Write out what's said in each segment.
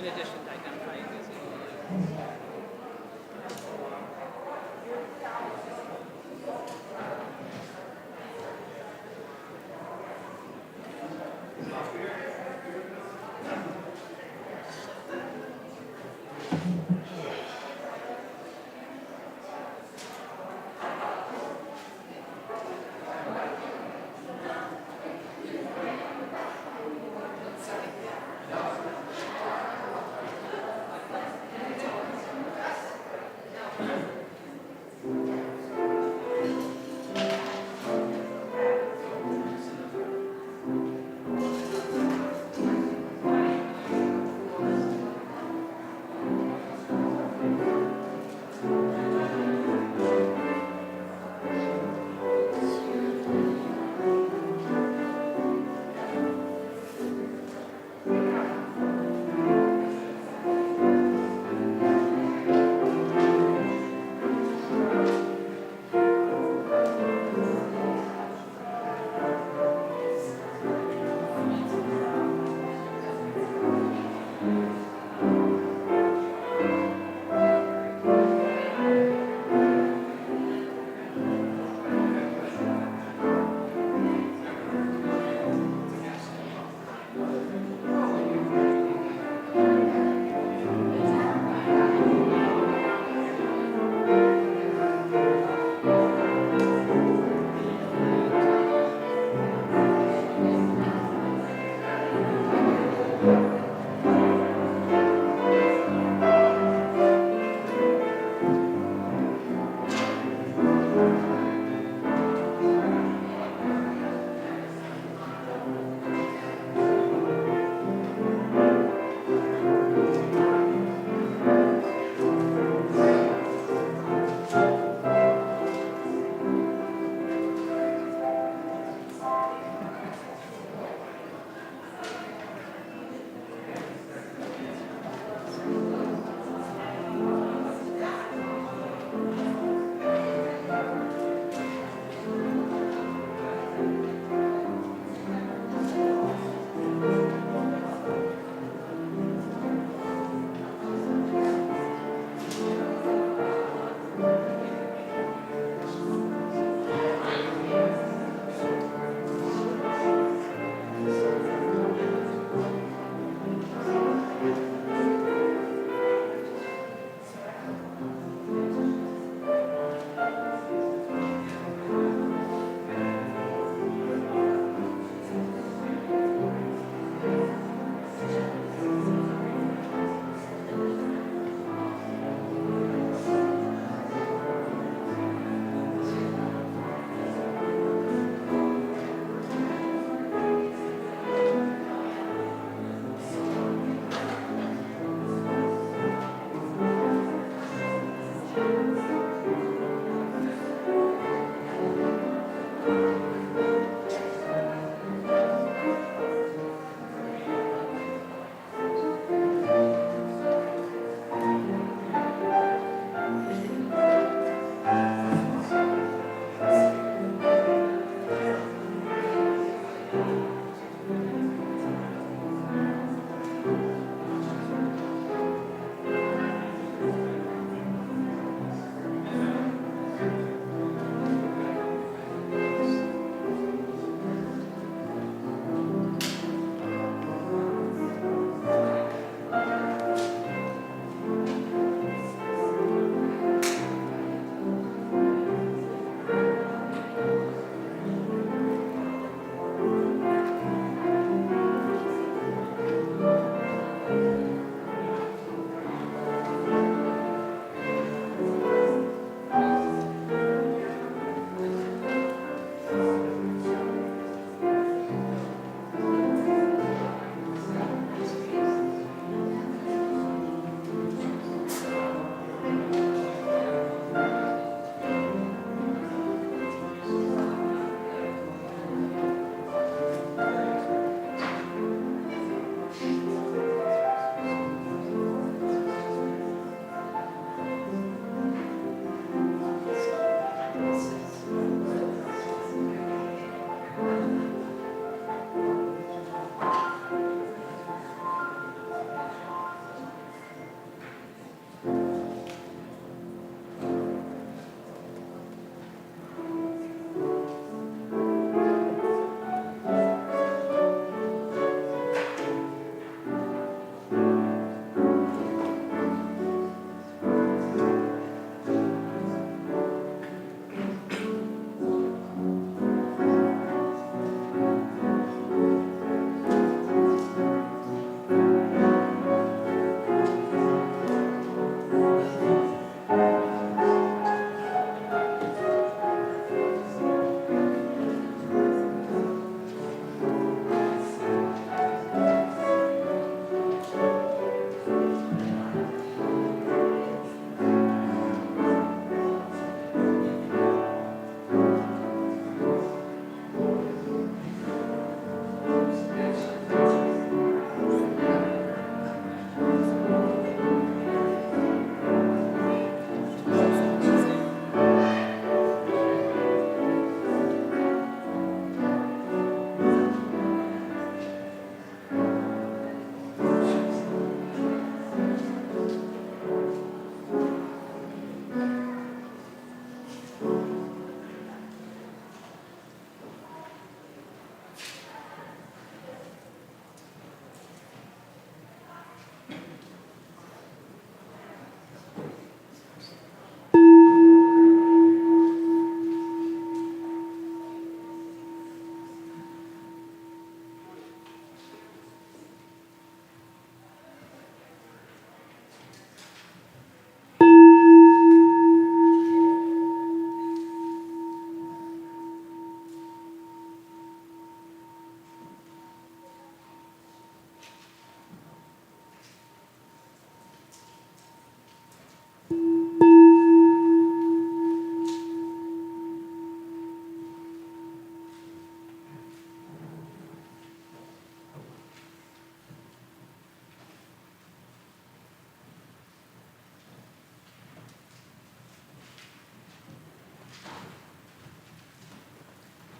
in addition to identifying those people.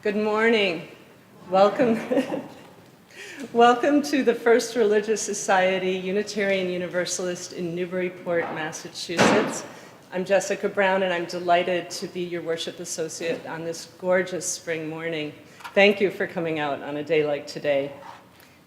Good morning. Welcome. Welcome to the First Religious Society Unitarian Universalist in Newburyport, Massachusetts. I'm Jessica Brown, and I'm delighted to be your worship associate on this gorgeous spring morning. Thank you for coming out on a day like today.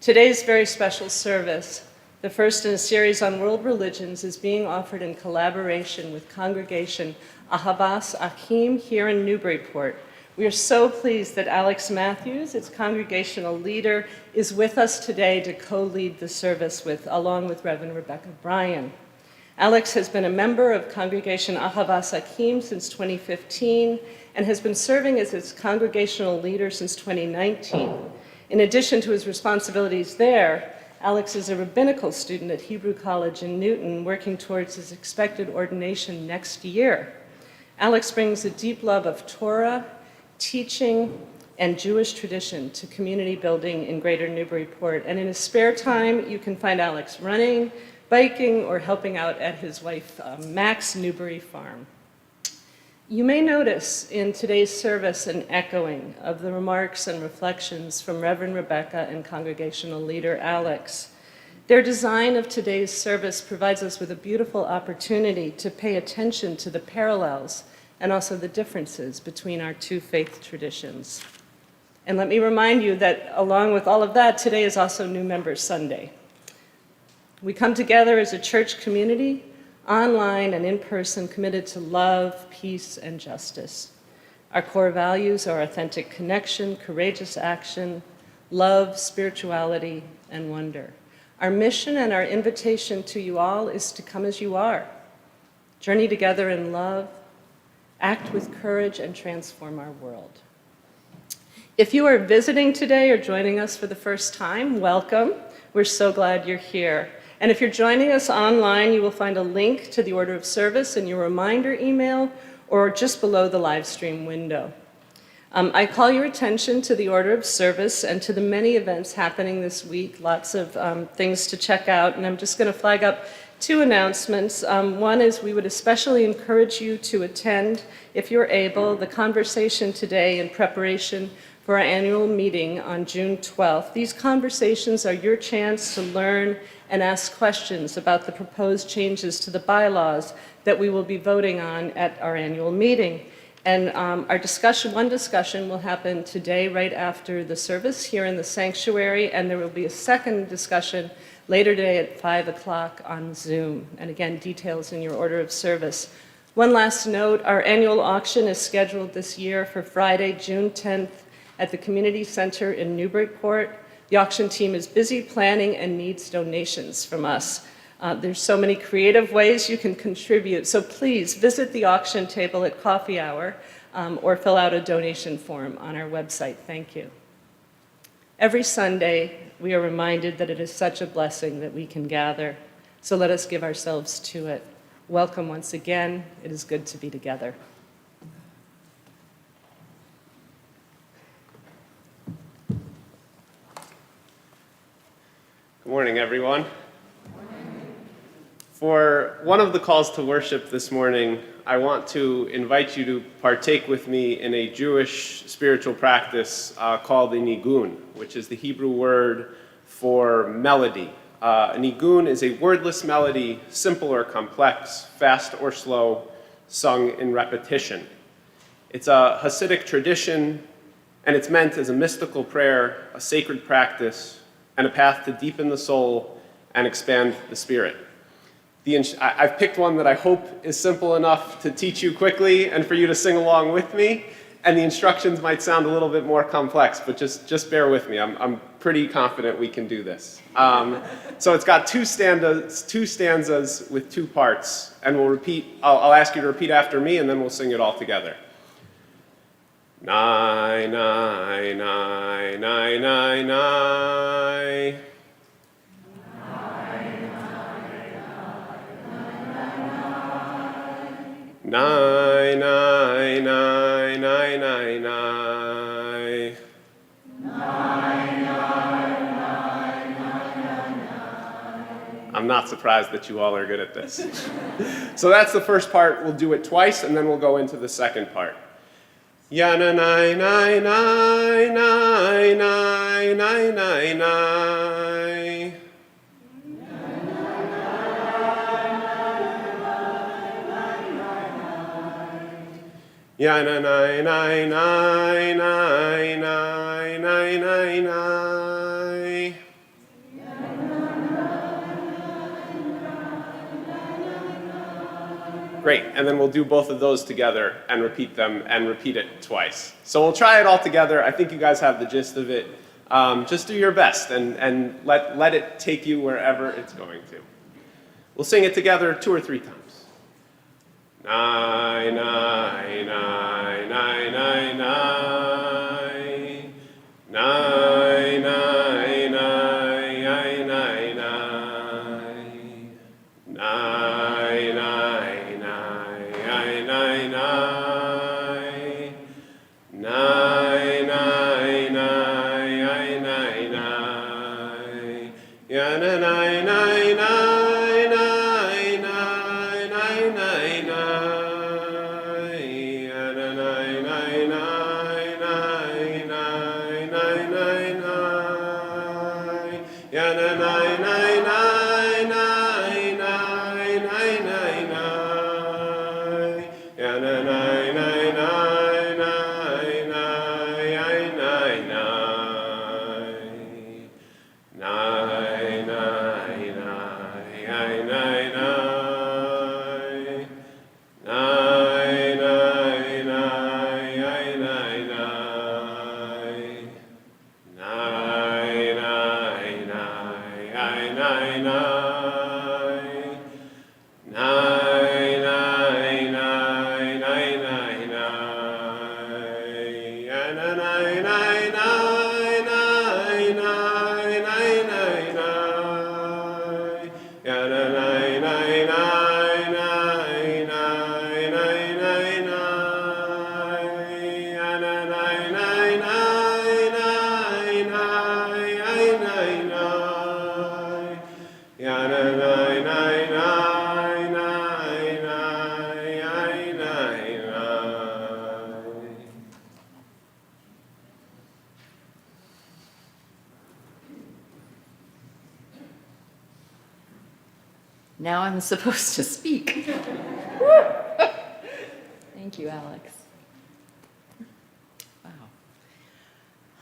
Today's very special service, the first in a series on world religions, is being offered in collaboration with Congregation Ahavas Achim here in Newburyport. We are so pleased that Alex Matthews, its congregational leader, is with us today to co-lead the service along with Reverend Rebecca Bryan. Alex has been a member of Congregation Ahavas Achim since 2015 and has been serving as its congregational leader since 2019. In addition to his responsibilities there, Alex is a rabbinical student at Hebrew College in Newton, working towards his expected ordination next year. Alex brings a deep love of Torah, teaching, and Jewish tradition to community building in Greater Newburyport. And in his spare time, you can find Alex running, biking, or helping out at his wife Mac's Newbury farm. You may notice in today's service an echoing of the remarks and reflections from Reverend Rebecca and congregational leader Alex. Their design of today's service provides us with a beautiful opportunity to pay attention to the parallels and also the differences between our two faith traditions. And let me remind you that along with all of that, today is also New Members Sunday. We come together as a church community, online and in person, committed to love, peace, and justice. Our core values are authentic connection, courageous action, love, spirituality, and wonder. Our mission and our invitation to you all is to come as you are, journey together in love, act with courage, and transform our world. If you are visiting today or joining us for the first time, welcome. We're so glad you're here. And if you're joining us online, you will find a link to the order of service in your reminder email or just below the live stream window. I call your attention to the order of service and to the many events happening this week, lots of things to check out, and I'm just going to flag up two announcements. One is we would especially encourage you to attend, if you're able, the conversation today in preparation for our annual meeting on June 12th. These conversations are your chance to learn and ask questions about the proposed changes to the bylaws that we will be voting on at our annual meeting. And one discussion will happen today right after the service here in the sanctuary, and there will be a second discussion later today at 5 o'clock on Zoom. And again, details in your order of service. One last note, our annual auction is scheduled this year for Friday, June 10th at the Community Center in Newburyport. The auction team is busy planning and needs donations from us. There's so many creative ways you can contribute, so please visit the auction table at coffee hour or fill out a donation form on our website. Thank you. Every Sunday, we are reminded that it is such a blessing that we can gather, so let us give ourselves to it. Welcome once again. It is good to be together. Good morning, everyone. For one of the calls to worship this morning, I want to invite you to partake with me in a Jewish spiritual practice called a nigun, which is the Hebrew word for melody. A nigun is a wordless melody, simple or complex, fast or slow, sung in repetition. It's a Hasidic tradition, and it's meant as a mystical prayer, a sacred practice, and a path to deepen the soul and expand the spirit. I've picked one that I hope is simple enough to teach you quickly and for you to sing along with me, and the instructions might sound a little bit more complex, but just bear with me. I'm pretty confident we can do this. So it's got two stanzas with two parts, and I'll ask you to repeat after me, and then we'll sing it all together. Nai, nai, nai, nai, nai, nai. Nai, nai, nai, nai, nai, nai. I'm not surprised that you all are good at this. So that's the first part. We'll do it twice, and then we'll go into the second part. Yana nai nai nai nai nai nai nai nai. Yana nai nai nai nai nai nai nai nai. Great, and then we'll do both of those together and repeat them and repeat it twice. So we'll try it all together. I think you guys have the gist of it. Just do your best and let it take you wherever it's going to. We'll sing it together 2 or 3 times. Nai, nai, nai, nai, nai, nai. Nai, nai, nai, nai, nai, nai. Nai, nai, nai, nai, nai, nai. Nai, nai, nai, nai, nai. Yana, nai, nai, nai, nai, nai, nai, nai, nai. Yana, nai, nai, nai, nai, nai, nai, nai, nai. Yana, nai, nai, nai, nai, nai, nai, nai, nai. Yana, nai, nai, nai, nai, nai, nai, nai. Nai, nai, nai, nai, nai. Nai, nai, nai, nai, nai. Nai, nai, nai, nai, nai. Nai, nai, nai, nai, nai, nai. Yana, nai, nai, nai, nai, nai, nai, nai, nai. Yana, nai, nai, nai, nai, nai, nai, nai, nai. Yana, nai, nai, nai, nai, nai, nai, nai. Yana, nai, nai, nai, nai, nai, nai, nai. Now I'm supposed to speak. Thank you, Alex.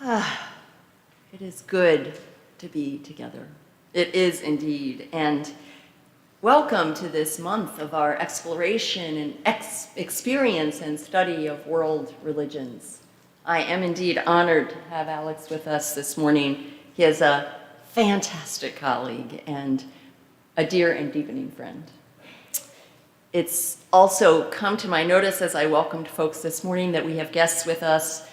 Wow. It is good to be together. It is indeed. And welcome to this month of our exploration and experience and study of world religions. I am indeed honored to have Alex with us this morning. He is a fantastic colleague and a dear and deepening friend. It's also come to my notice as I welcomed folks this morning that we have guests with us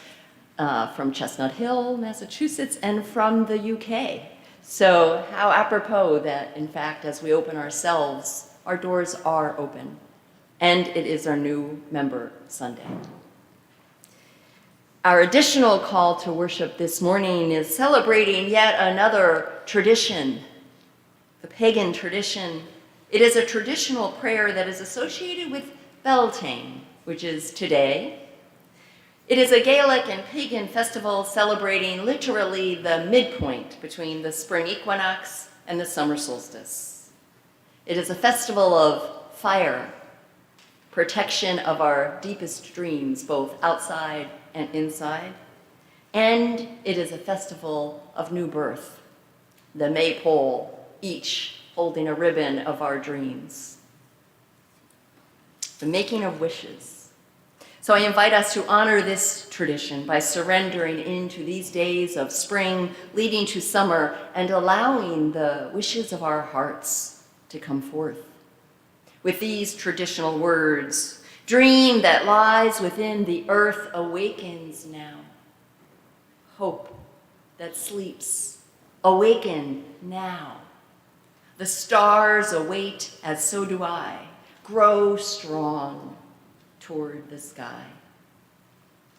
from Chestnut Hill, Massachusetts, and from the UK. So how apropos that, in fact, as we open ourselves, our doors are open. And it is our new member Sunday. Our additional call to worship this morning is celebrating yet another tradition, the pagan tradition. It is a traditional prayer that is associated with Beltane, which is today. It is a Gaelic and pagan festival celebrating literally the midpoint between the spring equinox and the summer solstice. It is a festival of fire, protection of our deepest dreams, both outside and inside. And it is a festival of new birth, the maypole, each holding a ribbon of our dreams. The making of wishes. So I invite us to honor this tradition by surrendering into these days of spring, leading to summer, and allowing the wishes of our hearts to come forth. With these traditional words, dream that lies within the earth awakens now. Hope that sleeps, awaken now. The stars await, as so do I. Grow strong toward the sky.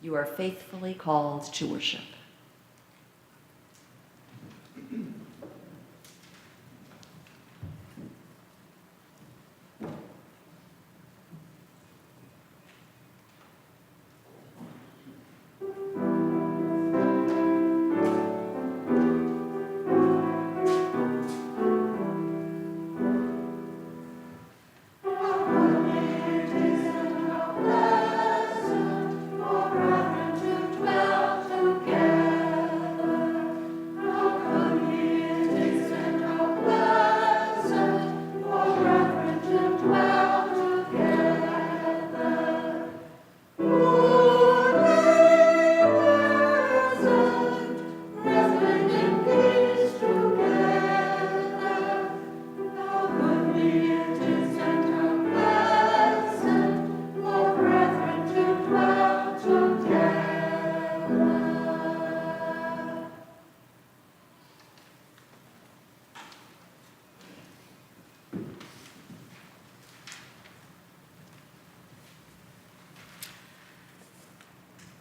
You are faithfully called to worship.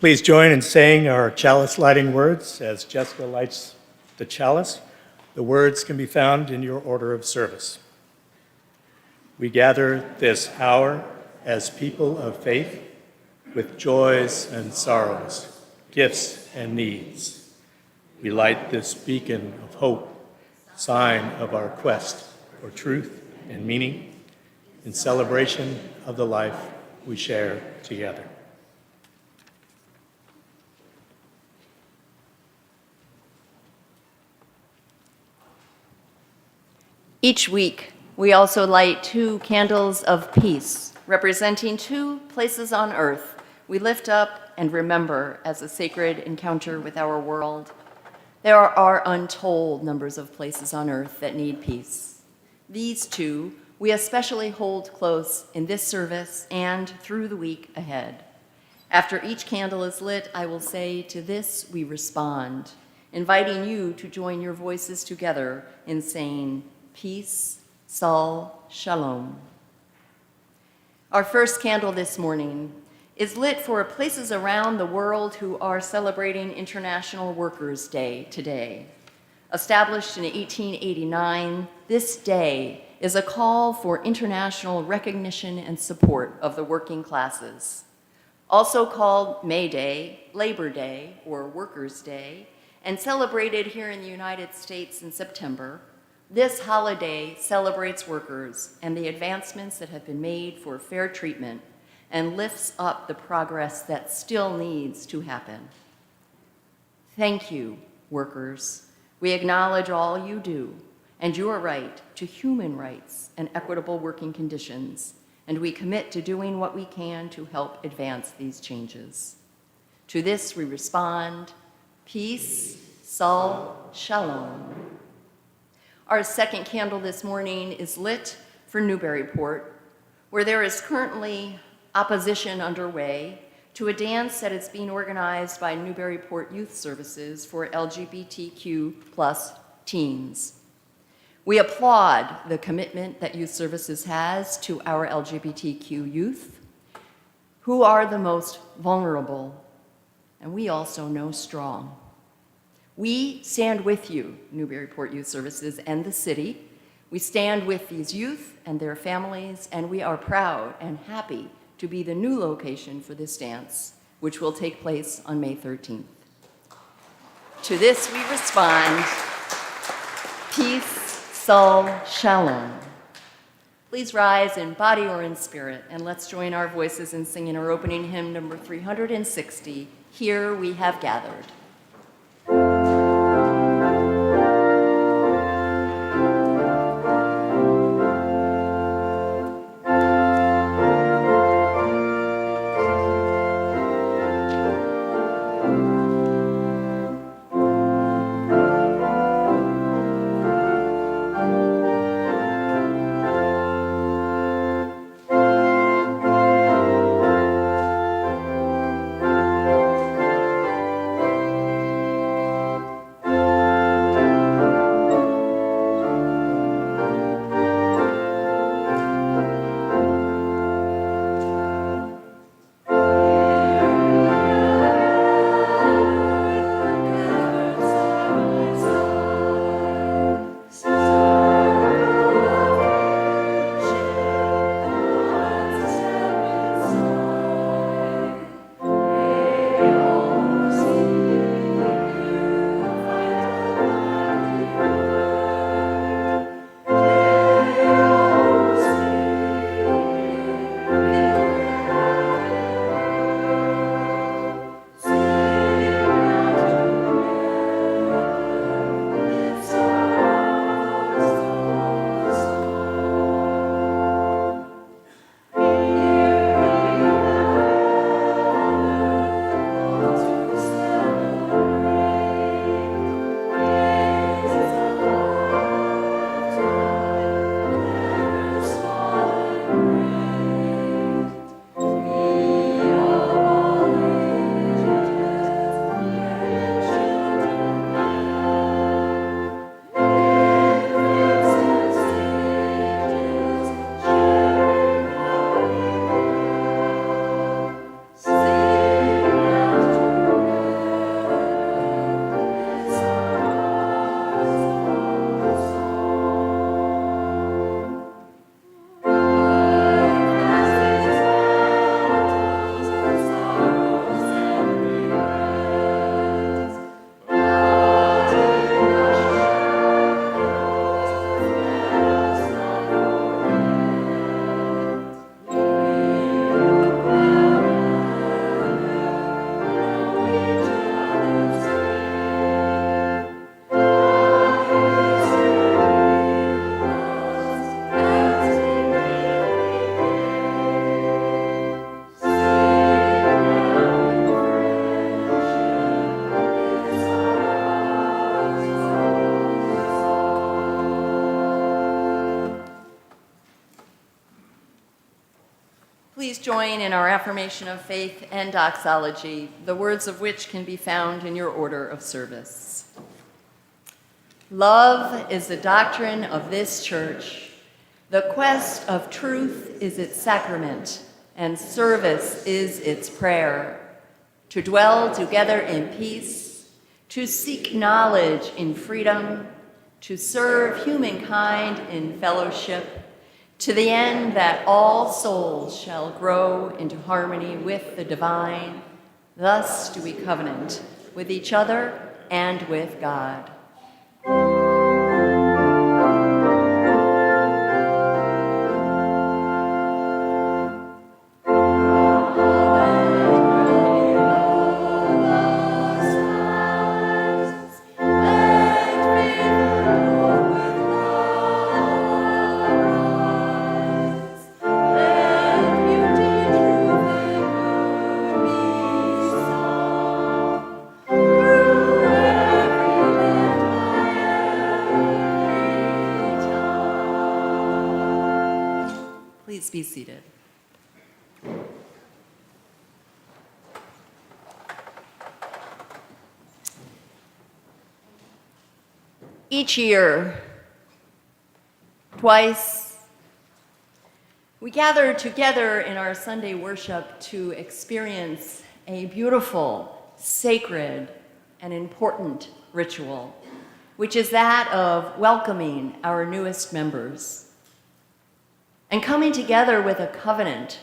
Please join in saying our chalice lighting words as Jessica lights the chalice. The words can be found in your order of service. We gather this hour as people of faith with joys and sorrows, gifts and needs. We light this beacon of hope, sign of our quest for truth and meaning in celebration of the life we share together. Each week, we also light 2 candles of peace, representing 2 places on earth we lift up and remember as a sacred encounter with our world. There are untold numbers of places on earth that need peace. These 2 we especially hold close in this service and through the week ahead. After each candle is lit, I will say, "To this we respond," inviting you to join your voices together in saying, "Peace, Sal, Shalom." Our first candle this morning is lit for places around the world who are celebrating International Workers' Day today. Established in 1889, this day is a call for international recognition and support of the working classes. Also called May Day, Labor Day, or Workers' Day, and celebrated here in the United States in September, this holiday celebrates workers and the advancements that have been made for fair treatment and lifts up the progress that still needs to happen. Thank you, workers. We acknowledge all you do and your right to human rights and equitable working conditions, and we commit to doing what we can to help advance these changes. To this we respond, peace, Sal, Shalom. Our second candle this morning is lit for Newburyport, where there is currently opposition underway to a dance that is being organized by Newburyport Youth Services for LGBTQ+ teens. We applaud the commitment that Youth Services has to our LGBTQ youth, who are the most vulnerable, and we also know strong. We stand with you, Newburyport Youth Services and the city. We stand with these youth and their families, and we are proud and happy to be the new location for this dance, which will take place on May 13th. To this we respond, peace, Sal, Shalom. Please rise in body or in spirit, and let's join our voices in singing our opening hymn, number 360, Here We Have Gathered. Please join in our affirmation of faith and doxology, the words of which can be found in your order of service. Love is the doctrine of this church. The quest of truth is its sacrament, and service is its prayer. To dwell together in peace, to seek knowledge in freedom, to serve humankind in fellowship, to the end that all souls shall grow into harmony with the divine. Thus do we covenant with each other and with God. Please be seated. Each year, twice, we gather together in our Sunday worship to experience a beautiful, sacred, and important ritual, which is that of welcoming our newest members and coming together with a covenant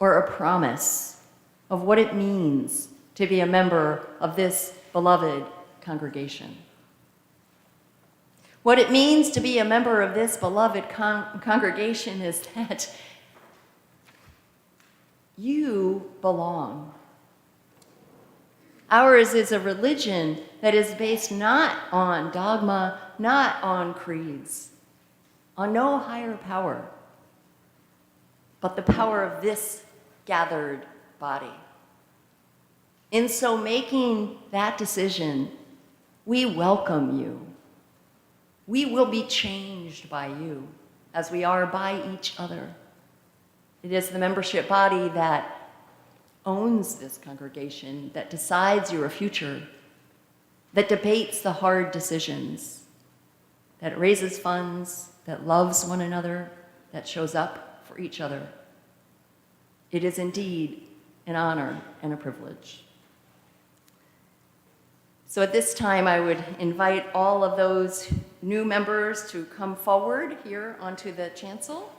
or a promise of what it means to be a member of this beloved congregation. What it means to be a member of this beloved congregation is that you belong. Ours is a religion that is based not on dogma, not on creeds, on no higher power, but the power of this gathered body. In so making that decision, we welcome you. We will be changed by you as we are by each other. It is the membership body that owns this congregation, that decides your future, that debates the hard decisions, that raises funds, that loves one another, that shows up for each other. It is indeed an honor and a privilege. So at this time, I would invite all of those new members to come forward here onto the chancel.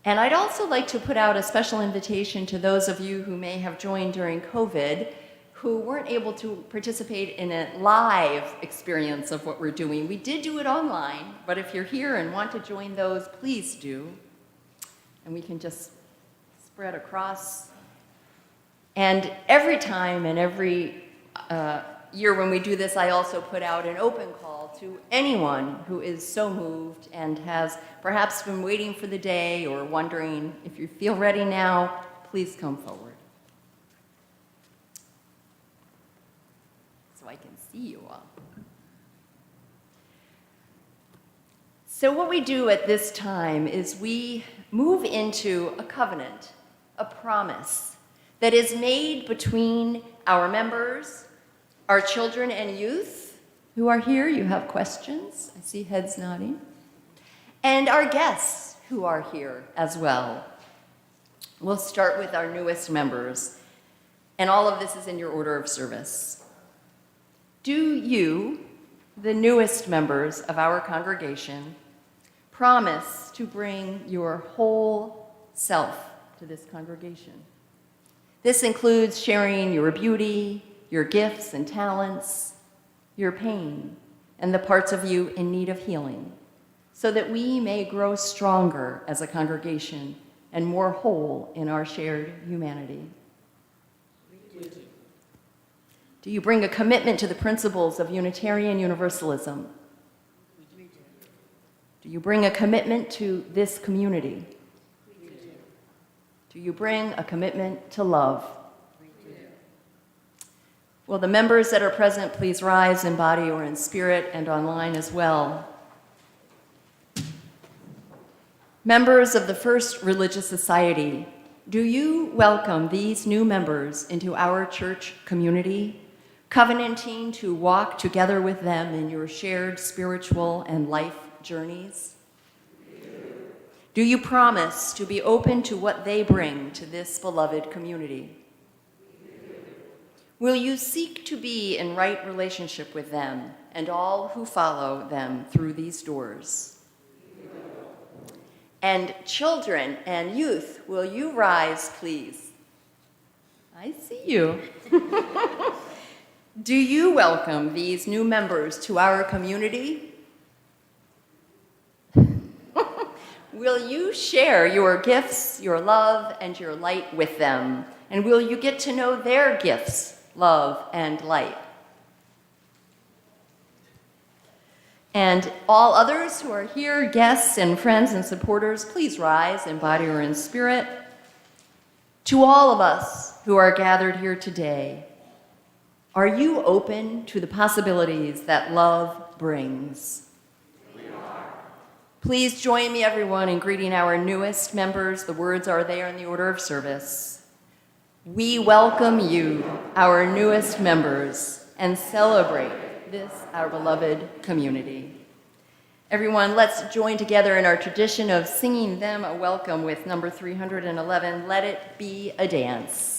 And I'd also like to put out a special invitation to those of you who may have joined during COVID, who weren't able to participate in a live experience of what we're doing. We did do it online, but if you're here and want to join those, please do. And we can just spread across. And every time and every year when we do this, I also put out an open call to anyone who is so moved and has perhaps been waiting for the day or wondering if you feel ready now, please come forward. So I can see you all. So what we do at this time is we move into a covenant, a promise that is made between our members, our children and youth who are here. You have questions. I see heads nodding. And our guests who are here as well. We'll start with our newest members, and all of this is in your order of service. Do you, the newest members of our congregation, promise to bring your whole self to this congregation? This includes sharing your beauty, your gifts and talents, your pain, and the parts of you in need of healing, so that we may grow stronger as a congregation and more whole in our shared humanity. Do you bring a commitment to the principles of Unitarian Universalism? Do you bring a commitment to this community? Do you bring a commitment to love? Will the members that are present please rise in body or in spirit and online as well? Members of the First Religious Society, do you welcome these new members into our church community, covenanting to walk together with them in your shared spiritual and life journeys? Do you promise to be open to what they bring to this beloved community? Will you seek to be in right relationship with them and all who follow them through these doors? And children and youth, will you rise, please? I see you. Do you welcome these new members to our community? Will you share your gifts, your love, and your light with them? And will you get to know their gifts, love, and light? And all others who are here, guests and friends and supporters, please rise in body or in spirit. To all of us who are gathered here today, are you open to the possibilities that love brings? We are. Please join me, everyone, in greeting our newest members. The words are there in the order of service. We welcome you, our newest members, and celebrate this, our beloved community. Everyone, let's join together in our tradition of singing them a welcome with number 311, Let It Be a Dance.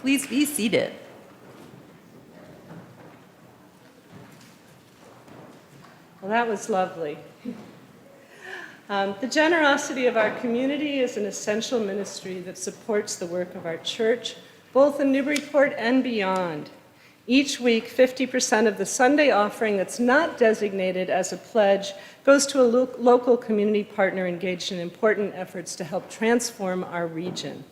Please be seated. Well, that was lovely. The generosity of our community is an essential ministry that supports the work of our church, both in Newburyport and beyond. Each week, 50% of the Sunday offering that's not designated as a pledge goes to a local community partner engaged in important efforts to help transform our region.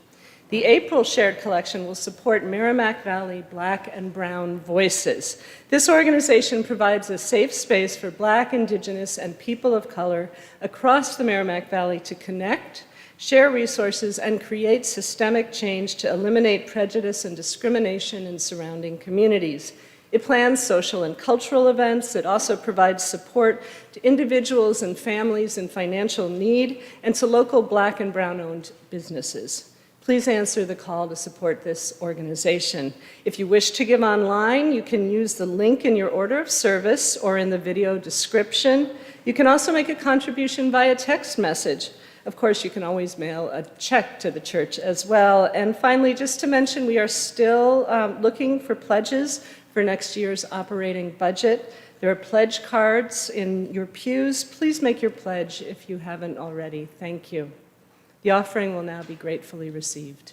The April shared collection will support Merrimack Valley Black and Brown Voices. This organization provides a safe space for Black, Indigenous, and people of color across the Merrimack Valley to connect, share resources, and create systemic change to eliminate prejudice and discrimination in surrounding communities. It plans social and cultural events. It also provides support to individuals and families in financial need and to local Black and Brown-owned businesses. Please answer the call to support this organization. If you wish to give online, you can use the link in your order of service or in the video description. You can also make a contribution via text message. Of course, you can always mail a check to the church as well. And finally, just to mention, we are still looking for pledges for next year's operating budget. There are pledge cards in your pews. Please make your pledge if you haven't already. Thank you. The offering will now be gratefully received.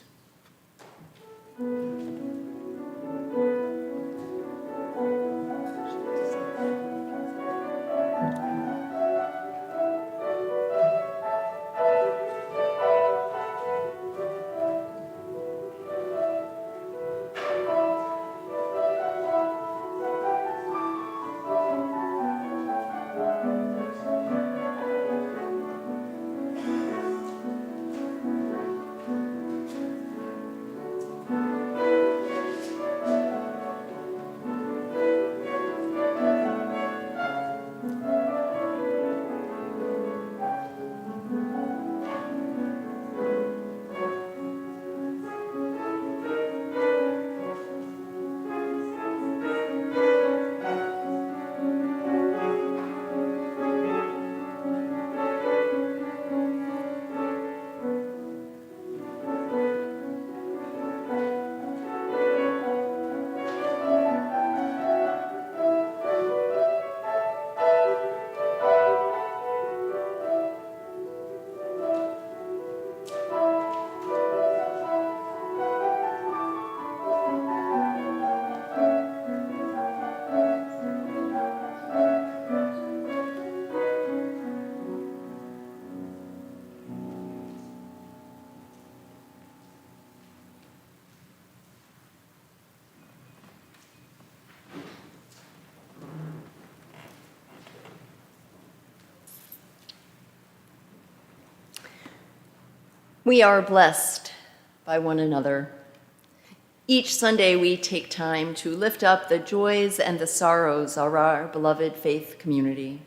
We are blessed by one another. Each Sunday, we take time to lift up the joys and the sorrows of our beloved faith community.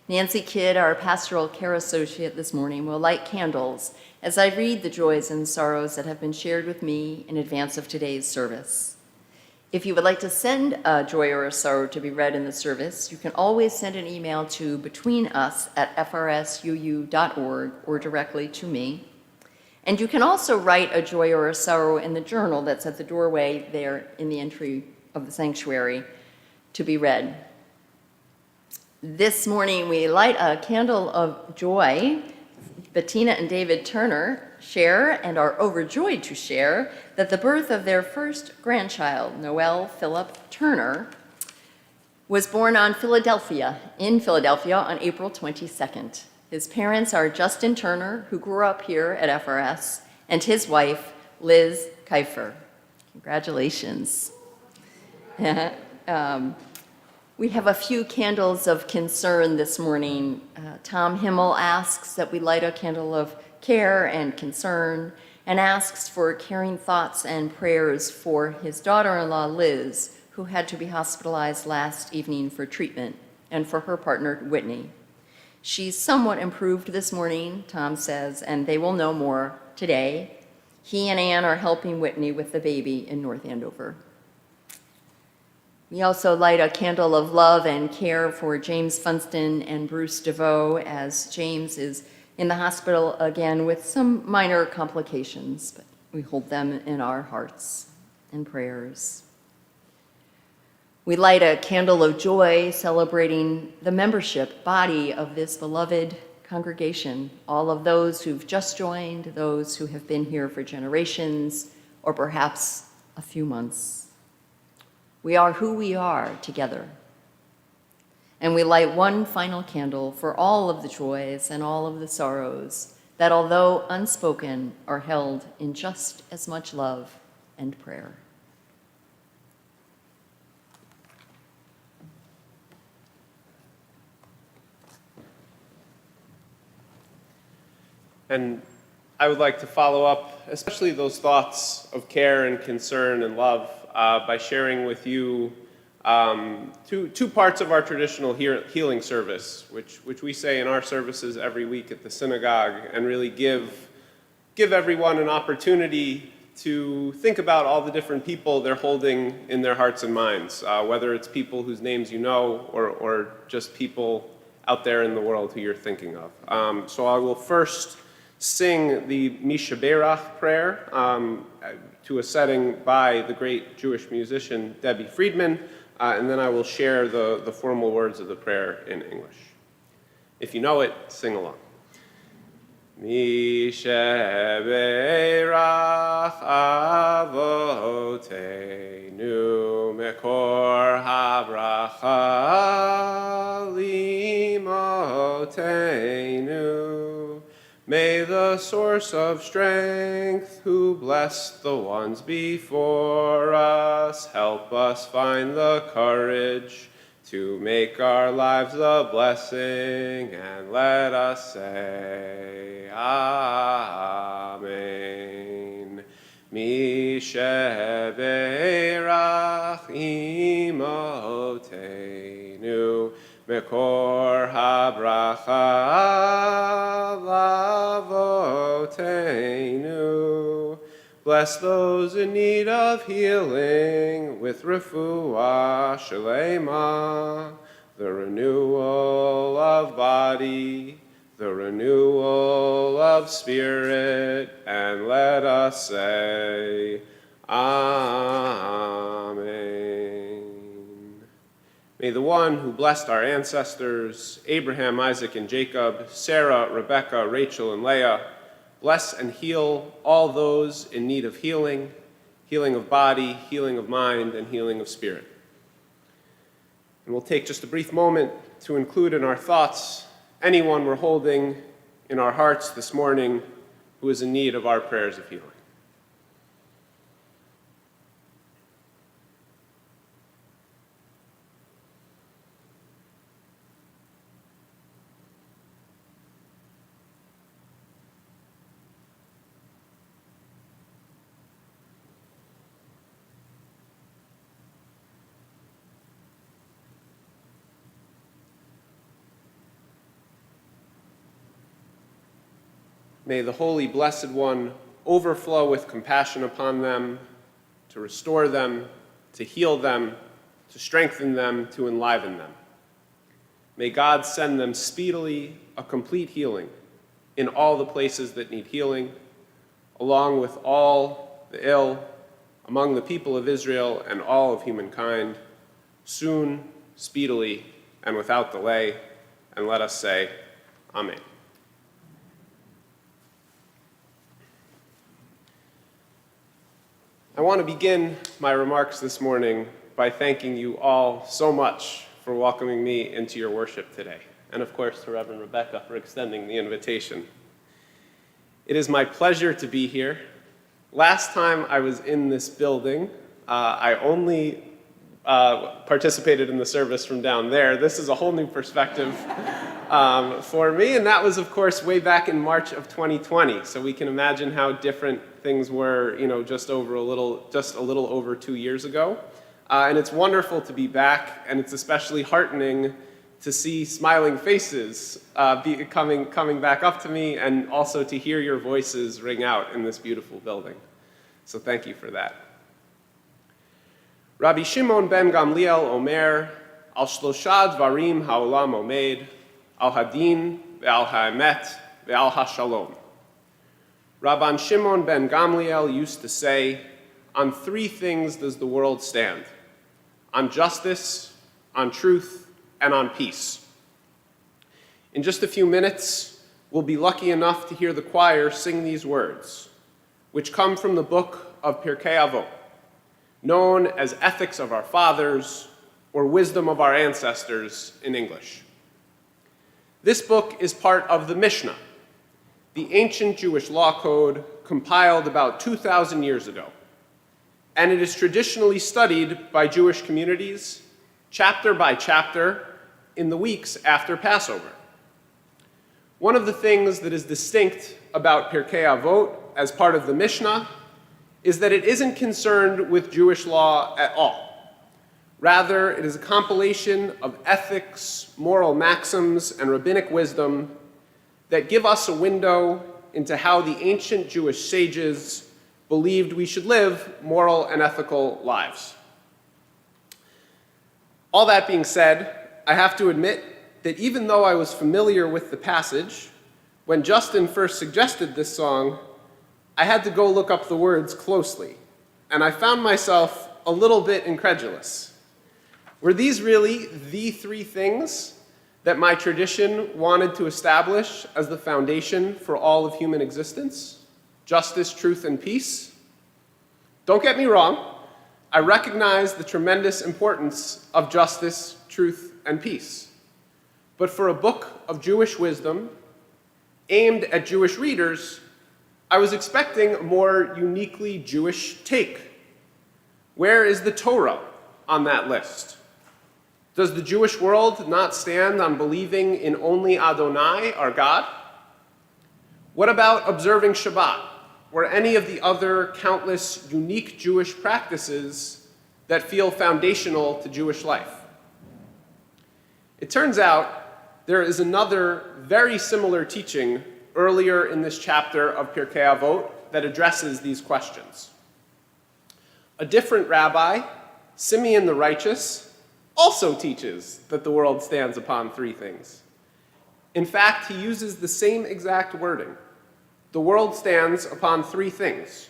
Nancy Kidd, our pastoral care associate this morning, will light candles as I read the joys and sorrows that have been shared with me in advance of today's service. If you would like to send a joy or a sorrow to be read in the service, you can always send an email to betweenus@frsuu.org or directly to me. And you can also write a joy or a sorrow in the journal that's at the doorway there in the entry of the sanctuary to be read. This morning we light a candle of joy. Bettina and David Turner share and are overjoyed to share that the birth of their first grandchild, Noel Philip Turner, was born in Philadelphia on April 22nd. His parents are Justin Turner, who grew up here at FRS, and his wife, Liz Kiefer. Congratulations. We have a few candles of concern this morning. Tom Himmel asks that we light a candle of care and concern, and asks for caring thoughts and prayers for his daughter-in-law, Liz, who had to be hospitalized last evening for treatment, and for her partner, Whitney. She's somewhat improved this morning, Tom says, and they will know more today. He and Ann are helping Whitney with the baby in North Andover. We also light a candle of love and care for James Funston and Bruce DeVoe as James is in the hospital again with some minor complications, but we hold them in our hearts and prayers. We light a candle of joy celebrating the membership body of this beloved congregation, all of those who've just joined, those who have been here for generations, or perhaps a few months. We are who we are together. And we light one final candle for all of the joys and all of the sorrows that although unspoken, are held in just as much love and prayer. And I would like to follow up, especially those thoughts of care and concern and love, by sharing with you two parts of our traditional healing service, which we say in our services every week at the synagogue, and really give everyone an opportunity to think about all the different people they're holding in their hearts and minds, whether it's people whose names you know or just people out there in the world who you're thinking of. So I will first sing the Mishaberach prayer to a setting by the great Jewish musician Debbie Friedman, and then I will share the formal words of the prayer in English. If you know it, sing along. Mishaberach avoteinu mekor habracha limotenu. May the source of strength, who blessed the ones before us, help us find the courage to make our lives a blessing, and let us say, Amen. Mishaberach imotenu, mekor habracha lavotenu. Bless those in need of healing with refuah shalema, the renewal of body, the renewal of spirit, and let us say, Amen. May the one who blessed our ancestors, Abraham, Isaac, and Jacob, Sarah, Rebekah, Rachel, and Leah, bless and heal all those in need of healing, healing of body, healing of mind, and healing of spirit. And we'll take just a brief moment to include in our thoughts anyone we're holding in our hearts this morning who is in need of our prayers of healing. May the Holy Blessed One overflow with compassion upon them, to restore them, to heal them, to strengthen them, to enliven them. May God send them speedily a complete healing in all the places that need healing, along with all the ill among the people of Israel and all of humankind, soon, speedily, and without delay. And let us say, Amen. I want to begin my remarks this morning by thanking you all so much for welcoming me into your worship today, and of course to Reverend Rebecca for extending the invitation. It is my pleasure to be here. Last time I was in this building, I only participated in the service from down there. This is a whole new perspective for me, and that was, of course, way back in March of 2020. So we can imagine how different things were, just a little over 2 years ago. And it's wonderful to be back, and it's especially heartening to see smiling faces coming back up to me, and also to hear your voices ring out in this beautiful building. So thank you for that. Rabbi Shimon ben Gamliel Omer, al shlosha dvarim ha'olam omed, al hadin ve'al ha'emet ve'al ha'shalom. Rabban Shimon ben Gamliel used to say, on 3 things does the world stand: on justice, on truth, and on peace. In just a few minutes, we'll be lucky enough to hear the choir sing these words, which come from the book of Pirkei Avot, known as Ethics of Our Fathers, or Wisdom of Our Ancestors in English. This book is part of the Mishnah, the ancient Jewish law code compiled about 2,000 years ago, and it is traditionally studied by Jewish communities, chapter by chapter, in the weeks after Passover. One of the things that is distinct about Pirkei Avot as part of the Mishnah is that it isn't concerned with Jewish law at all. Rather, it is a compilation of ethics, moral maxims, and rabbinic wisdom that give us a window into how the ancient Jewish sages believed we should live moral and ethical lives. All that being said, I have to admit that even though I was familiar with the passage, when Justin first suggested this song, I had to go look up the words closely, and I found myself a little bit incredulous. Were these really the three things that my tradition wanted to establish as the foundation for all of human existence? Justice, truth, and peace? Don't get me wrong. I recognize the tremendous importance of justice, truth, and peace. But for a book of Jewish wisdom aimed at Jewish readers, I was expecting a more uniquely Jewish take. Where is the Torah on that list? Does the Jewish world not stand on believing in only Adonai, our God? What about observing Shabbat, or any of the other countless unique Jewish practices that feel foundational to Jewish life? It turns out there is another very similar teaching earlier in this chapter of Pirkei Avot that addresses these questions. A different rabbi, Simeon the Righteous, also teaches that the world stands upon three things. In fact, he uses the same exact wording. The world stands upon three things: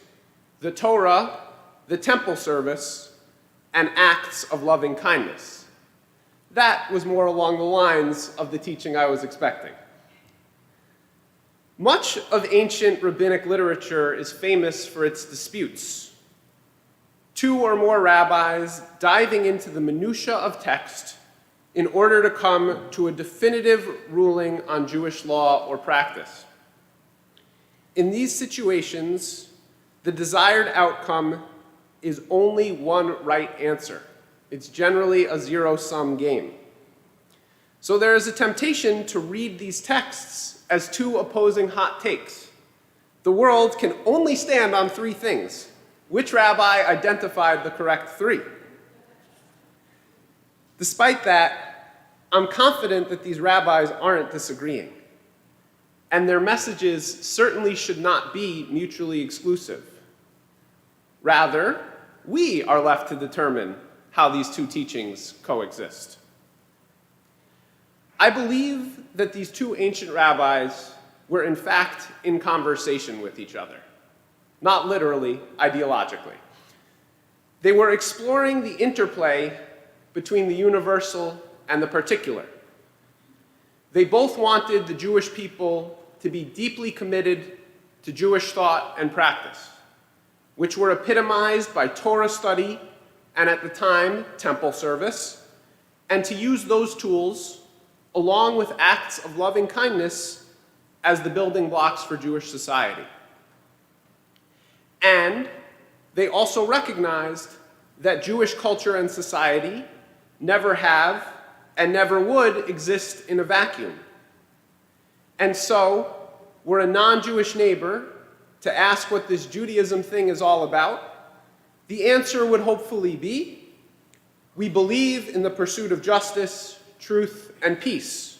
the Torah, the temple service, and acts of loving kindness. That was more along the lines of the teaching I was expecting. Much of ancient rabbinic literature is famous for its disputes. Two or more rabbis diving into the minutiae of text in order to come to a definitive ruling on Jewish law or practice. In these situations, the desired outcome is only one right answer. It's generally a zero-sum game. So there is a temptation to read these texts as two opposing hot takes. The world can only stand on three things. Which rabbi identified the correct three? Despite that, I'm confident that these rabbis aren't disagreeing, and their messages certainly should not be mutually exclusive. Rather, we are left to determine how these two teachings coexist. I believe that these two ancient rabbis were in fact in conversation with each other. Not literally, ideologically. They were exploring the interplay between the universal and the particular. They both wanted the Jewish people to be deeply committed to Jewish thought and practice, which were epitomized by Torah study and, at the time, temple service, and to use those tools, along with acts of loving kindness, as the building blocks for Jewish society. And they also recognized that Jewish culture and society never have and never would exist in a vacuum. And so, were a non-Jewish neighbor to ask what this Judaism thing is all about, the answer would hopefully be, we believe in the pursuit of justice, truth, and peace.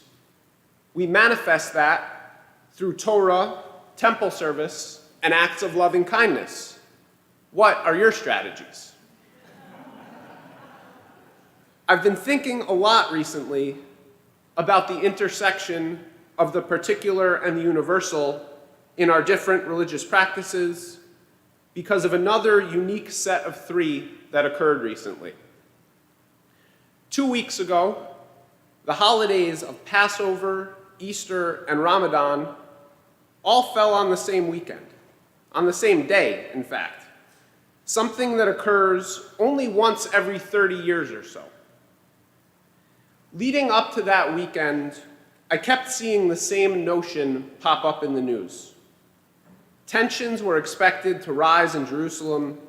We manifest that through Torah, temple service, and acts of loving kindness. What are your strategies? I've been thinking a lot recently about the intersection of the particular and the universal in our different religious practices because of another unique set of three that occurred recently. 2 weeks ago, the holidays of Passover, Easter, and Ramadan all fell on the same weekend. On the same day, in fact, something that occurs only once every 30 years or so. Leading up to that weekend, I kept seeing the same notion pop up in the news. Tensions were expected to rise in Jerusalem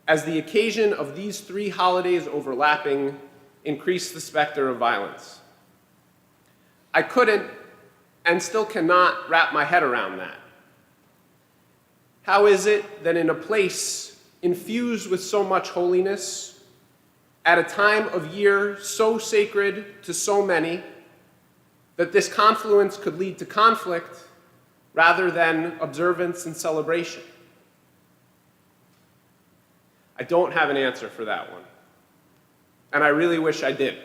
as the occasion of these 3 holidays overlapping increased the specter of violence. I couldn't and still cannot wrap my head around that. How is it that in a place infused with so much holiness, at a time of year so sacred to so many, that this confluence could lead to conflict rather than observance and celebration? I don't have an answer for that one, and I really wish I did.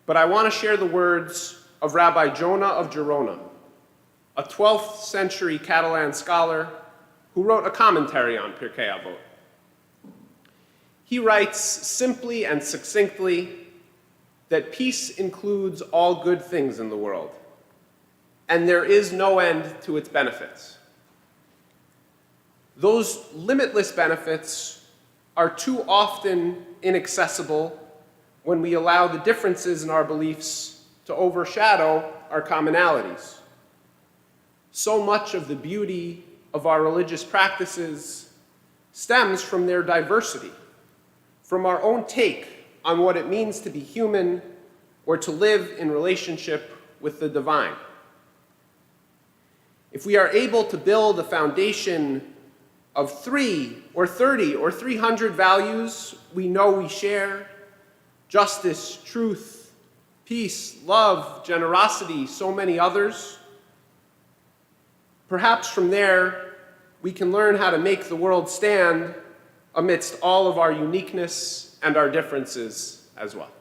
But I want to share the words of Rabbi Jonah of Gerona, a 12th century Catalan scholar who wrote a commentary on Pirkei Avot. He writes simply and succinctly that peace includes all good things in the world, and there is no end to its benefits. Those limitless benefits are too often inaccessible when we allow the differences in our beliefs to overshadow our commonalities. So much of the beauty of our religious practices stems from their diversity, from our own take on what it means to be human or to live in relationship with the divine. If we are able to build a foundation of 3 or 30 or 300 values we know we share, justice, truth, peace, love, generosity, so many others, perhaps from there we can learn how to make the world stand amidst all of our uniqueness and our differences as well.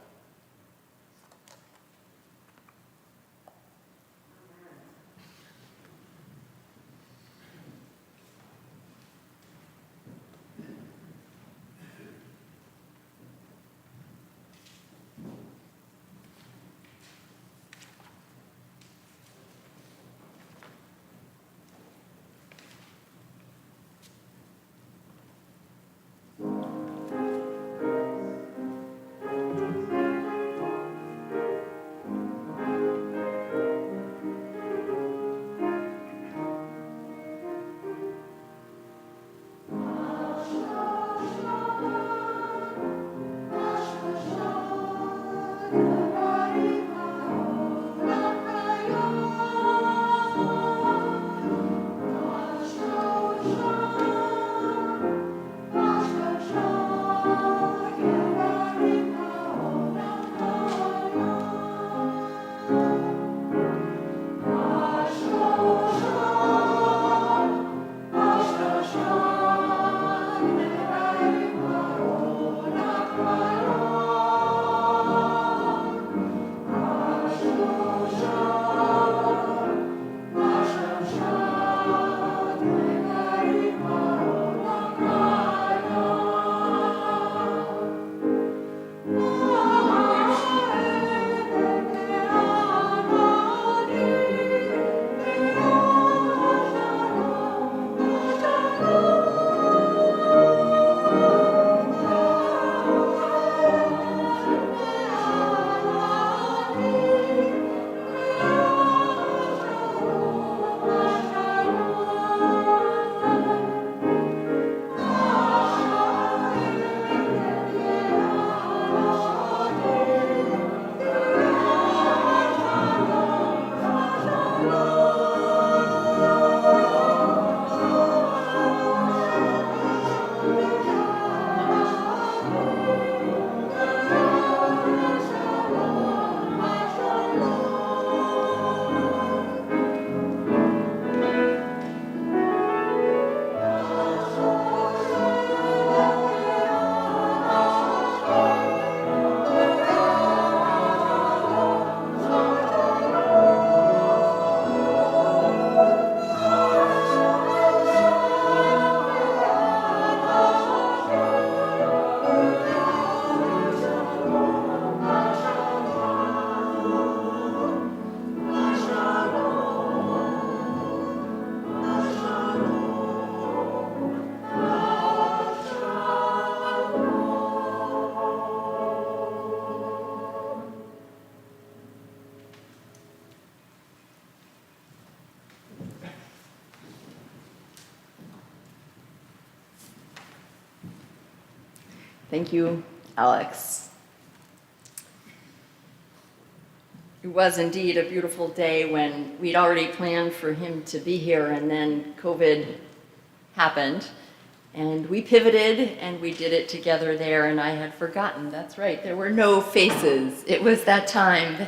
Thank you, Alex. It was indeed a beautiful day when we'd already planned for him to be here, and then COVID happened. And we pivoted and we did it together there, and I had forgotten, that's right, there were no faces. It was that time.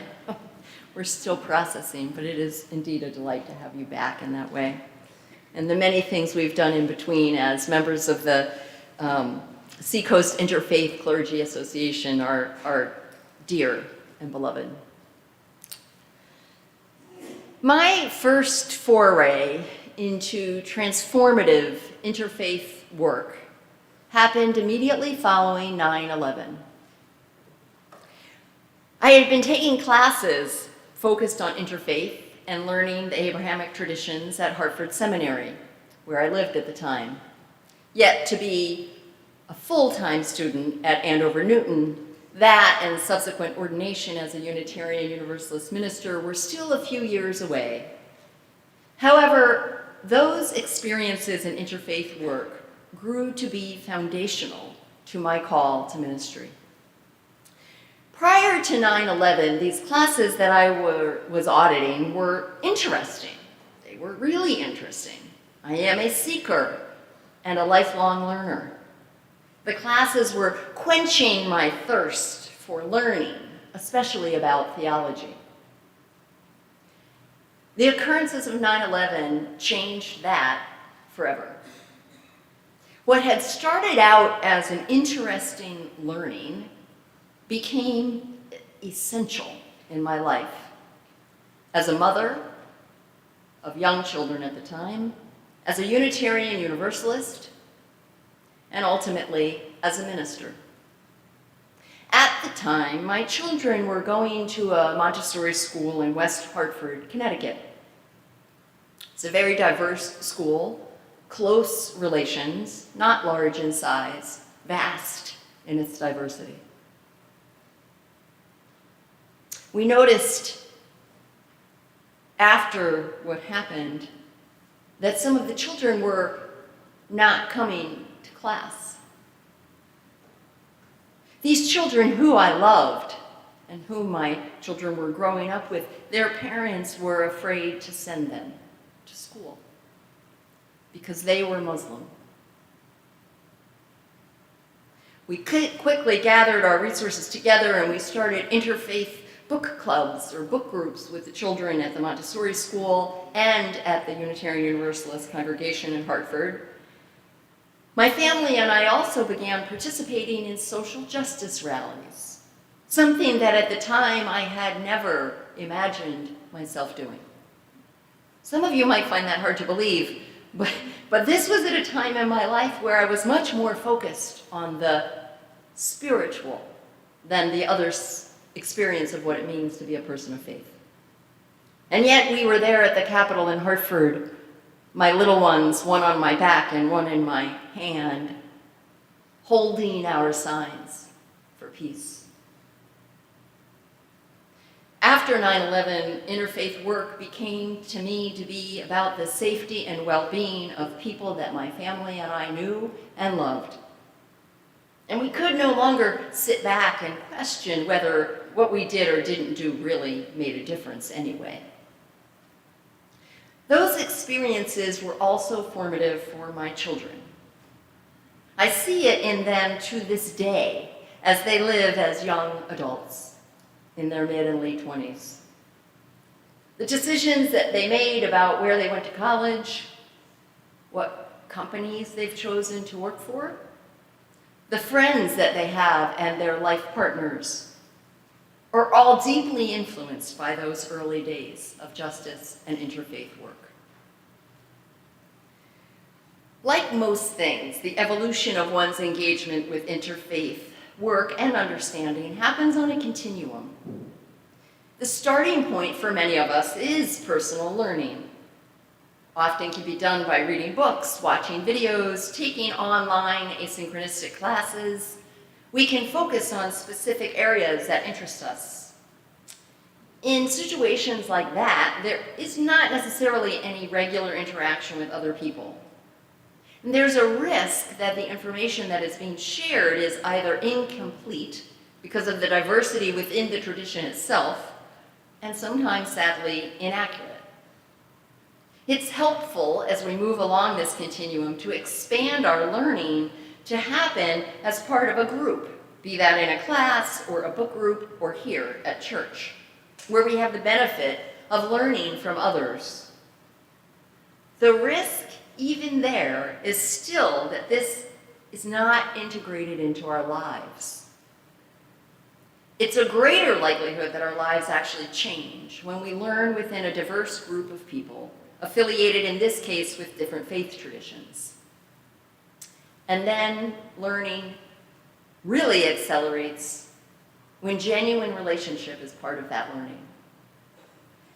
We're still processing, but it is indeed a delight to have you back in that way. And the many things we've done in between as members of the Seacoast Interfaith Clergy Association are dear and beloved. My first foray into transformative interfaith work happened immediately following 9/11. I had been taking classes focused on interfaith and learning the Abrahamic traditions at Hartford Seminary, where I lived at the time. Yet to be a full-time student at Andover Newton, that and subsequent ordination as a Unitarian Universalist minister were still a few years away. However, those experiences in interfaith work grew to be foundational to my call to ministry. Prior to 9/11, these classes that I was auditing were interesting. They were really interesting. I am a seeker and a lifelong learner. The classes were quenching my thirst for learning, especially about theology. The occurrences of 9/11 changed that forever. What had started out as an interesting learning became essential in my life as a mother of young children at the time, as a Unitarian Universalist, and ultimately as a minister. At the time, my children were going to a Montessori school in West Hartford, Connecticut. It's a very diverse school, close relations, not large in size, vast in its diversity. We noticed after what happened that some of the children were not coming to class. These children who I loved and whom my children were growing up with, their parents were afraid to send them to school because they were Muslim. We quickly gathered our resources together and we started interfaith book clubs or book groups with the children at the Montessori school and at the Unitarian Universalist Congregation in Hartford. My family and I also began participating in social justice rallies, something that at the time I had never imagined myself doing. Some of you might find that hard to believe, but this was at a time in my life where I was much more focused on the spiritual than the other experience of what it means to be a person of faith. And yet we were there at the Capitol in Hartford, my little ones, one on my back and one in my hand, holding our signs for peace. After 9/11, interfaith work became to me to be about the safety and well-being of people that my family and I knew and loved. And we could no longer sit back and question whether what we did or didn't do really made a difference anyway. Those experiences were also formative for my children. I see it in them to this day as they live as young adults in their mid and late 20s. The decisions that they made about where they went to college, what companies they've chosen to work for, the friends that they have and their life partners are all deeply influenced by those early days of justice and interfaith work. Like most things, the evolution of one's engagement with interfaith work and understanding happens on a continuum. The starting point for many of us is personal learning. Often can be done by reading books, watching videos, taking online asynchronistic classes. We can focus on specific areas that interest us. In situations like that, there is not necessarily any regular interaction with other people. And there's a risk that the information that is being shared is either incomplete because of the diversity within the tradition itself, and sometimes, sadly, inaccurate. It's helpful as we move along this continuum to expand our learning to happen as part of a group, be that in a class or a book group or here at church, where we have the benefit of learning from others. The risk, even there, is still that this is not integrated into our lives. It's a greater likelihood that our lives actually change when we learn within a diverse group of people, affiliated in this case with different faith traditions. And then learning really accelerates when genuine relationship is part of that learning.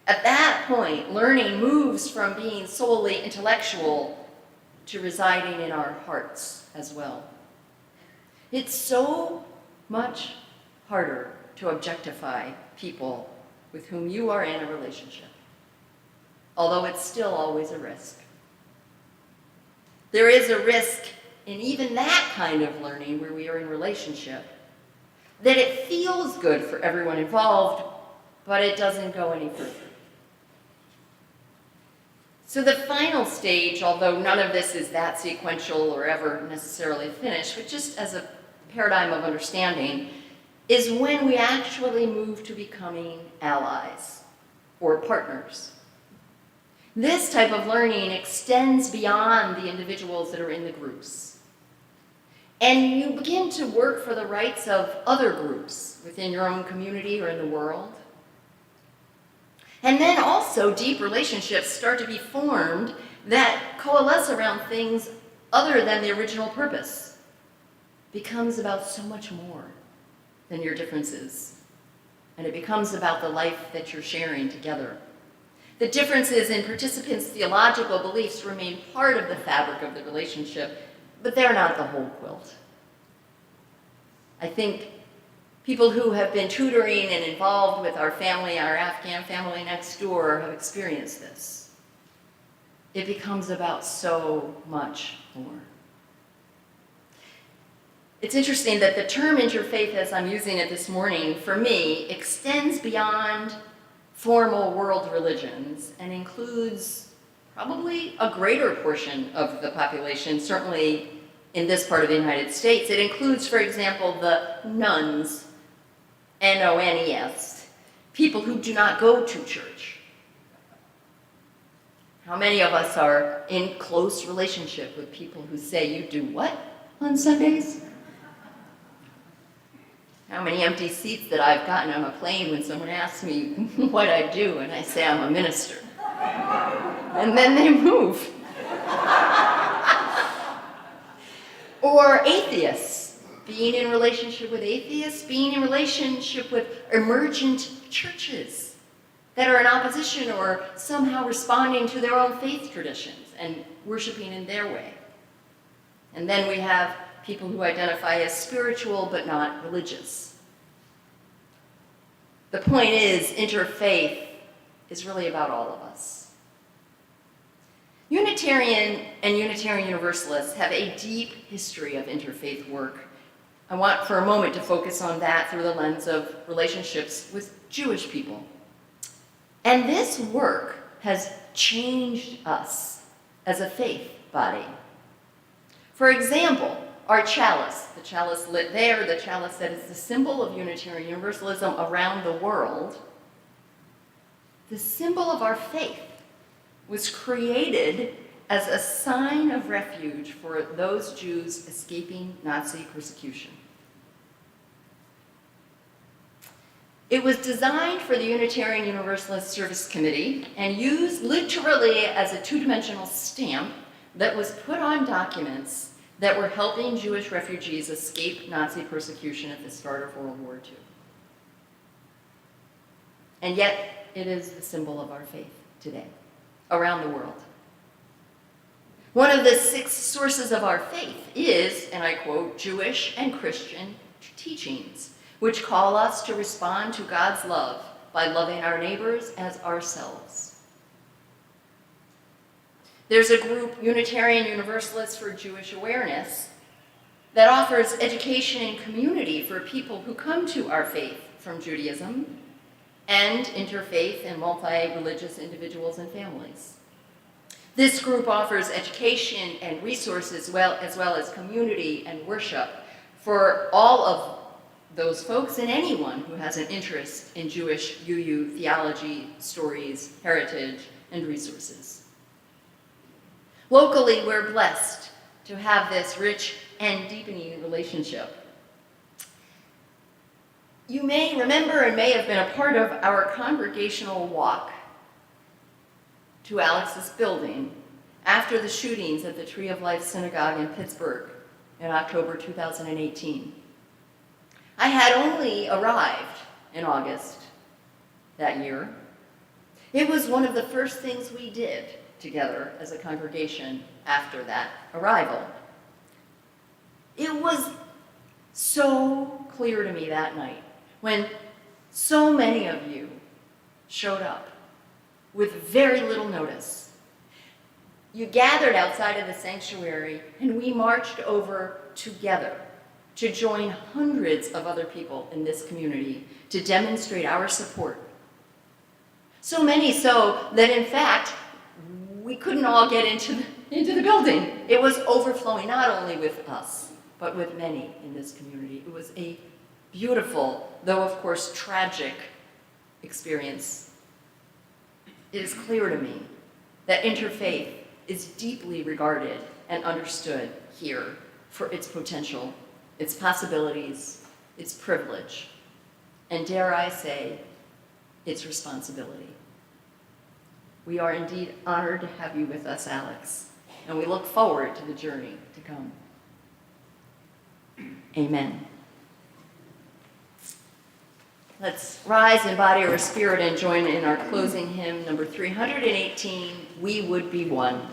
At that point, learning moves from being solely intellectual to residing in our hearts as well. It's so much harder to objectify people with whom you are in a relationship, although it's still always a risk. There is a risk in even that kind of learning where we are in relationship, that it feels good for everyone involved, but it doesn't go any further. So the final stage, although none of this is that sequential or ever necessarily finished, but just as a paradigm of understanding, is when we actually move to becoming allies or partners. This type of learning extends beyond the individuals that are in the groups. And you begin to work for the rights of other groups within your own community or in the world. And then also deep relationships start to be formed that coalesce around things other than the original purpose. It becomes about so much more than your differences. And it becomes about the life that you're sharing together. The differences in participants' theological beliefs remain part of the fabric of the relationship, but they're not the whole quilt. I think people who have been tutoring and involved with our family, our Afghan family next door, have experienced this. It becomes about so much more. It's interesting that the term interfaith, as I'm using it this morning, for me, extends beyond formal world religions and includes probably a greater portion of the population, certainly in this part of the United States. It includes, for example, the nuns, N-O-N-E-S, people who do not go to church. How many of us are in close relationship with people who say, "You do what on Sundays?" How many empty seats that I've gotten on a plane when someone asks me what I do, and I say I'm a minister. And then they move. Or atheists, being in relationship with atheists, being in relationship with emergent churches that are in opposition or somehow responding to their own faith traditions and worshiping in their way. And then we have people who identify as spiritual but not religious. The point is, interfaith is really about all of us. Unitarian and Unitarian Universalists have a deep history of interfaith work. I want for a moment to focus on that through the lens of relationships with Jewish people. And this work has changed us as a faith body. For example, our chalice, the chalice lit there, the chalice that is the symbol of Unitarian Universalism around the world, the symbol of our faith was created as a sign of refuge for those Jews escaping Nazi persecution. It was designed for the Unitarian Universalist Service Committee and used literally as a two-dimensional stamp that was put on documents that were helping Jewish refugees escape Nazi persecution at the start of World War II. And yet, it is the symbol of our faith today, around the world. One of the 6 sources of our faith is, and I quote, Jewish and Christian teachings, which call us to respond to God's love by loving our neighbors as ourselves. There's a group, Unitarian Universalists for Jewish Awareness, that offers education and community for people who come to our faith from Judaism and interfaith and multi-religious individuals and families. This group offers education and resources as well as community and worship for all of those folks and anyone who has an interest in Jewish UU theology, stories, heritage, and resources. Locally, we're blessed to have this rich and deepening relationship. You may remember and may have been a part of our congregational walk to Alex's building after the shootings at the Tree of Life Synagogue in Pittsburgh in October 2018. I had only arrived in August that year. It was one of the first things we did together as a congregation after that arrival. It was so clear to me that night when so many of you showed up with very little notice. You gathered outside of the sanctuary and we marched over together to join hundreds of other people in this community to demonstrate our support. So many so that in fact, we couldn't all get into the building. It was overflowing not only with us, but with many in this community. It was a beautiful, though of course tragic, experience. It is clear to me that interfaith is deeply regarded and understood here for its potential, its possibilities, its privilege, and dare I say, its responsibility. We are indeed honored to have you with us, Alex, and we look forward to the journey to come. Amen. Let's rise in body or spirit and join in our closing hymn, number 318, We Would Be One.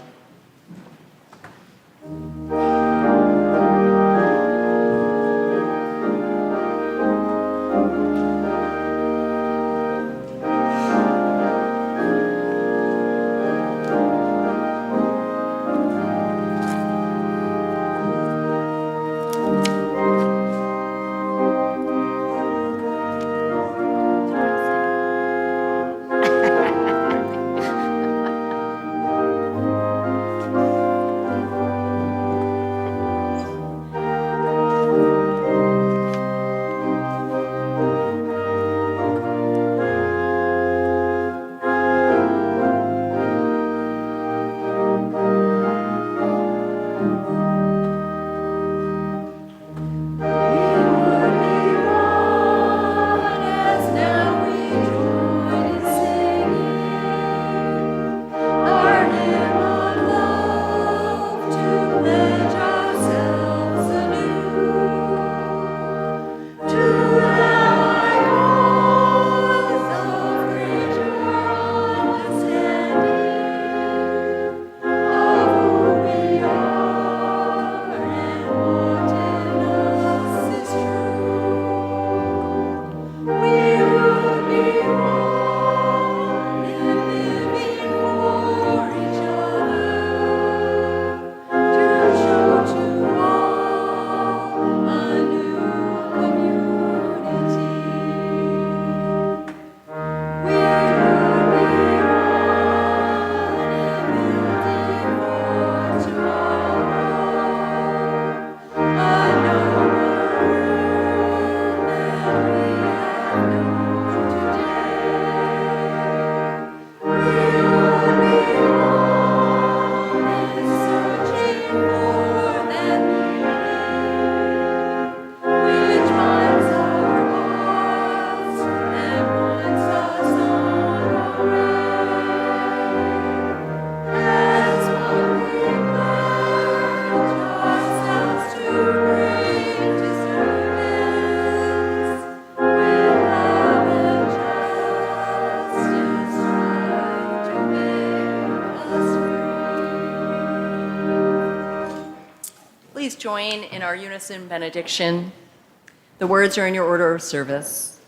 Please join in our unison benediction. The words are in your order of service.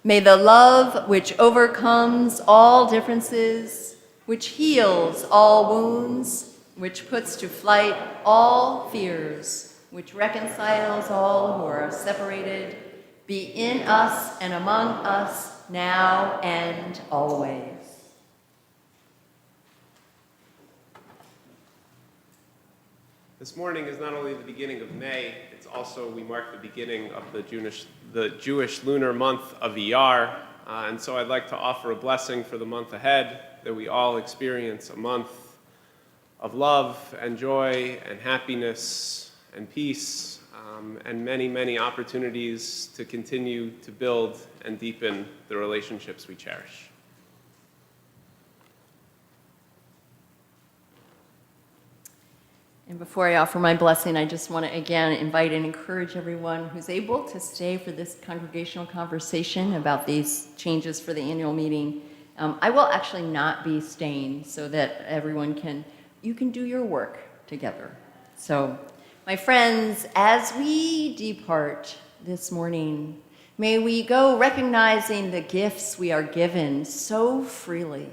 May the love which overcomes all differences which heals all wounds, which puts to flight all fears, which reconciles all who are separated, be in us and among us now and always. This morning is not only the beginning of May, it's also, we mark the beginning of the Jewish lunar month of Iyar. And so I'd like to offer a blessing for the month ahead, that we all experience a month of love and joy and happiness and peace, and many, many opportunities to continue to build and deepen the relationships we cherish. And before I offer my blessing, I just want to again invite and encourage everyone who's able to stay for this congregational conversation about these changes for the annual meeting. I will actually not be staying so that you can do your work together. So, my friends, as we depart this morning, may we go recognizing the gifts we are given so freely,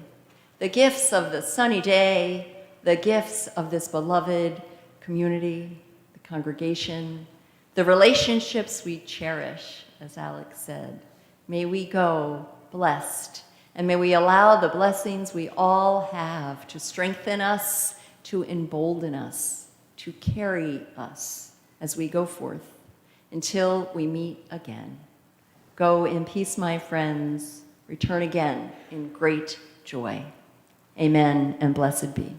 the gifts of the sunny day, the gifts of this beloved community, the congregation, the relationships we cherish, as Alex said. May we go blessed, and may we allow the blessings we all have to strengthen us, to embolden us, to carry us as we go forth until we meet again. Go in peace, my friends. Return again in great joy. Amen, and blessed be.